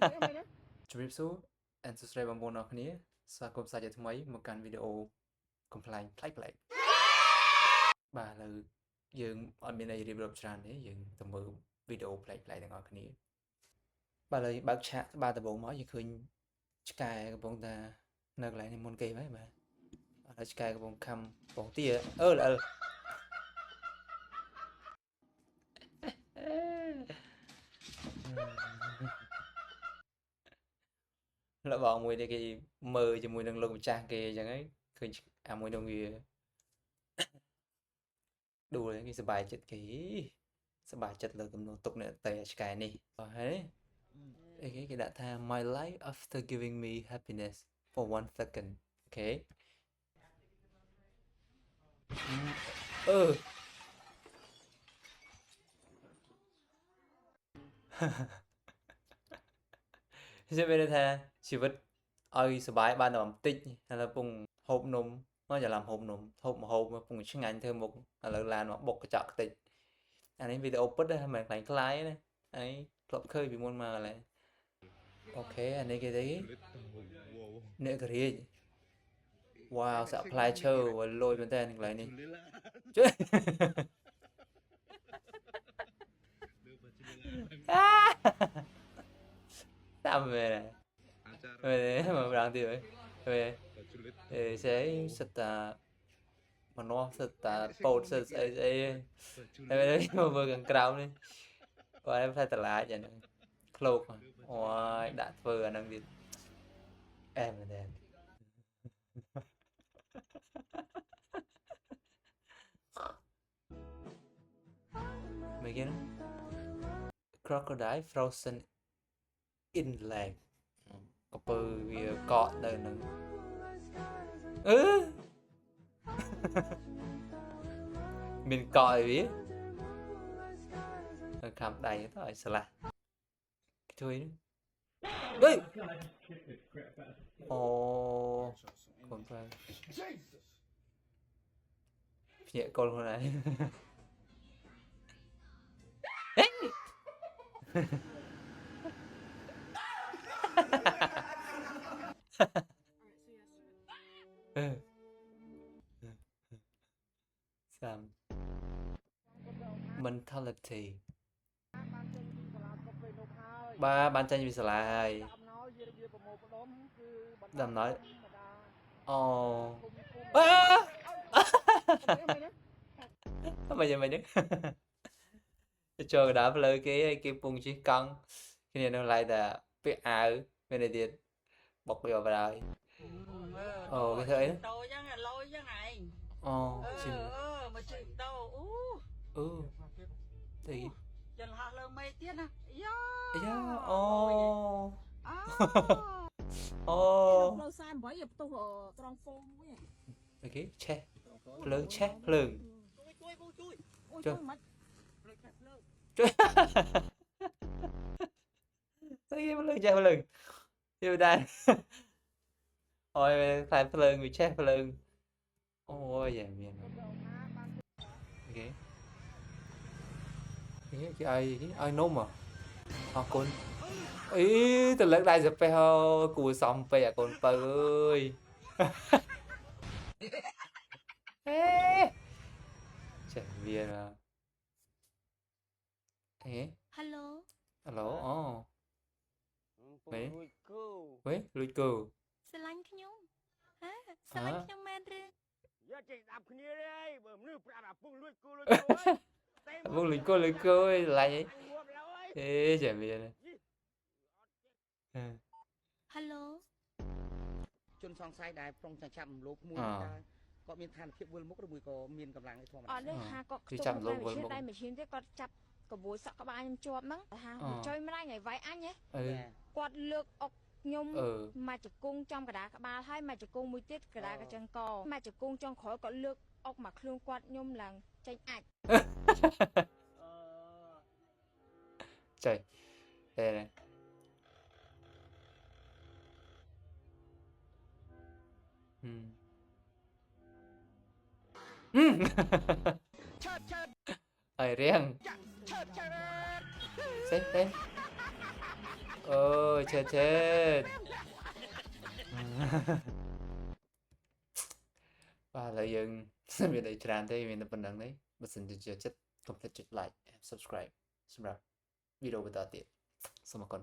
ជម្រាបសួរ and សួស្តីបងប្អូនអរគ្នាស្វាគមន៍សាជាថ្មីមកកាន់វីដេអូកំ pl ែងប្លែកៗបាទឥឡូវយើងអត់មានអីរៀបរាប់ច្រើនទេយើងទៅមើលវីដេអូប្លែកៗទាំងអស់គ្នាបាទឥឡូវបើកឆាកបាទដំបូងមកយើងឃើញឆ្កែកំពុងតែនៅកន្លែងនេះមុនគេហ្នឹងបាទឥឡូវឆ្កែកំពុងខំកំពុងទាល្អិលលបងមួយនេះគេមើលជាមួយនឹងលោកម្ចាស់គេអញ្ចឹងហើយឃើញអាមួយនឹងវាដួលគេសប្បាយចិត្តគេសប្បាយចិត្តលើទំនួលទុកអ្នកតែឆ្កែនេះបាទហើយគេដាក់ថា my life after giving me happiness for 1 second អូខេខ្ញុំមានថាជីវិតឲ្យសុបាយបានតែបន្តិចឥឡូវពងហូបនំមកច្រឡំហូបនំហូបម្ហូបពងឆ្ងាញ់ធ្វើមុខឥឡូវឡានមកបុកកញ្ចក់ខ្ទេចអានេះវីដេអូពិតហ្នឹងមិនខ្លាំងខ្លាយណាហើយធ្លាប់ឃើញពីមុនមកឡើយអូខេអានេះគេទេអ្នកករាជវ៉ាវសាក់ផ្លែឈើលយមែនតើកន្លែងនេះជួយតាមមែនmà đang tiêu ấy về sẽ sạch mà nó sạch bột sạch ấy em đấy mà vừa gần cào đi và em phải lại vậy nè khâu ôi đã vừa đang đi em này đèn mấy cái crocodile frozen inland កពើវាកកទៅនឹងមានកកឲ្យវាទៅខំដៃទៅឲ្យស្លាស់ជួយនេះអូកូនប្រភ្ញាក់កូនខ្លួនឯងSome mentality បានចេញពីសាលាហើយដំណើរអូមិនយ៉ាងម៉េចហ្នឹងចូលកណ្ដាលផ្លូវគេហើយគេពងជិះកង់គ្នានៅឡៃតែពាក់អាវមានតែទៀតបុកយកបណ្ដោយអូគេធ្វើអីតូចឹងលយចឹងឯងអូជិះមកជិះតូទីចន្លហោះលើមេទៀតណាយ៉ាអូផ្លូវ48ឲ្យផ្ទុះត្រង់ហ្វូមួយអូខេឆេះភ្លើងឆេះភ្លើងជួយជួយមិនជួយស្អីភ្លើងចេះភ្លើងយល់ដែរអូយខ្សែភ្លើងវាឆេះភ្លើងអូយយ៉ាងមានអូខេគេឲ្យនំអរគុណអីទៅលើកដៃសាពេះគួរសំពេកអាកូនបើអើយចេះវាHello អូវិញលួចគោស្រឡាញ់ខ្ញុំស្រឡាញ់ខ្ញុំមែនឬយកចេះស្ដាប់គ្នាទេបើមនុស្សប្រាប់អាពុកលួចគោពុកលួចគោអីស្រឡាញ់អីចេះវាHello ជនសង្ស័យដែលប្រុងចាប់រំលោភមួយដែរគាត់មានឋានភាពវិលមុខឬមួយក៏មានកម្លាំងឯធម្មតាអត់ទេហាគាត់ចាប់រំលោភវិលមុខតែមួយឈាមទេគាត់ចាប់កបួយសក់ក្បាលខ្ញុំជាប់ហ្នឹងហាចុយម្ដាយថ្ងៃវាយអញហ៎គាត់លើកអុកខ្ញុំមកជង្គង់ចំកណ្ដាលក្បាលហើយមកជង្គង់មួយទៀតកណ្ដាលកញ្ចឹងកមកជង្គង់ចុងក្រោយគាត់លើកអុកមកខ្លួនគាត់ខ្ញុំឡើងចេញអាចចេះទេហើយរៀង Xem ơi chết chết và là dừng vì đây tràn thế mình phần đăng đấy bất sinh chưa chết không thể chụp like subscribe សម្រាប់វីដេអូបន្តទៀតសូមអរគុណ